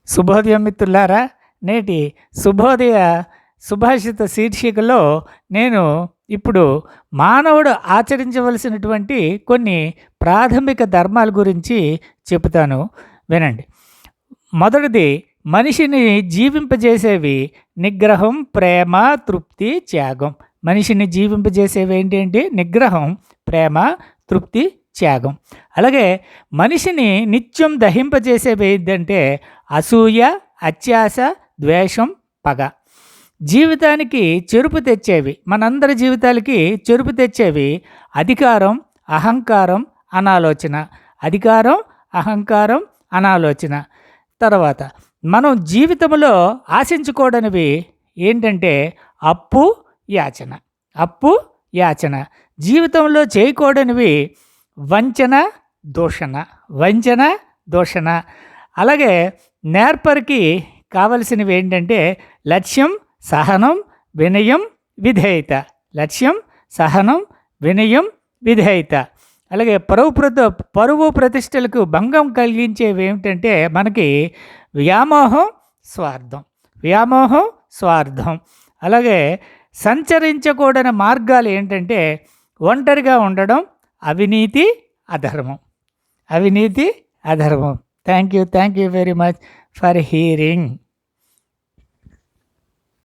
శుభోదయం మిత్రులారా. నేటి శుభోదయ సుభాషిత శీర్షికలో నేను ఇప్పుడు మానవుడు ఆచరించవలసినటువంటి కొన్ని ప్రాథమిక ధర్మాల గురించి చెబుతాను, వినండి. మొదటిది, మనిషిని జీవింపజేసేవి నిగ్రహం, ప్రేమ, తృప్తి, త్యాగం. మనిషిని జీవింపజేసేవి ఏంటి? నిగ్రహం, ప్రేమ, తృప్తి, త్యాగం. అలాగే మనిషిని నిత్యం దహింపజేసేవి ఏంటంటే అసూయ, అత్యాశ, ద్వేషం, పగ. జీవితానికి చెరుపు తెచ్చేవి, మనందరి జీవితాలకి చెరుపు తెచ్చేవి అధికారం, అహంకారం, అనాలోచన. అధికారం, అహంకారం, అనాలోచన. తర్వాత మనం జీవితంలో ఆశించుకోవడనివి ఏంటంటే అప్పు, యాచన. అప్పు, యాచన. జీవితంలో చేయకూడనివి వంచన, దూషణ. వంచన, దూషణ. అలాగే నేర్పరికి కావలసినవి ఏంటంటే లక్ష్యం, సహనం, వినయం, విధేయత. లక్ష్యం, సహనం, వినయం, విధేయత. అలాగే పరువు ప్రతిష్టలకు భంగం కలిగించేవి ఏమిటంటే మనకి వ్యామోహం, స్వార్థం. వ్యామోహం, స్వార్థం. అలాగే సంచరించకూడని మార్గాలు ఏంటంటే ఒంటరిగా ఉండడం, అవినీతి, అధర్మం. అవినీతి, అధర్మం. Thank you very much for hearing.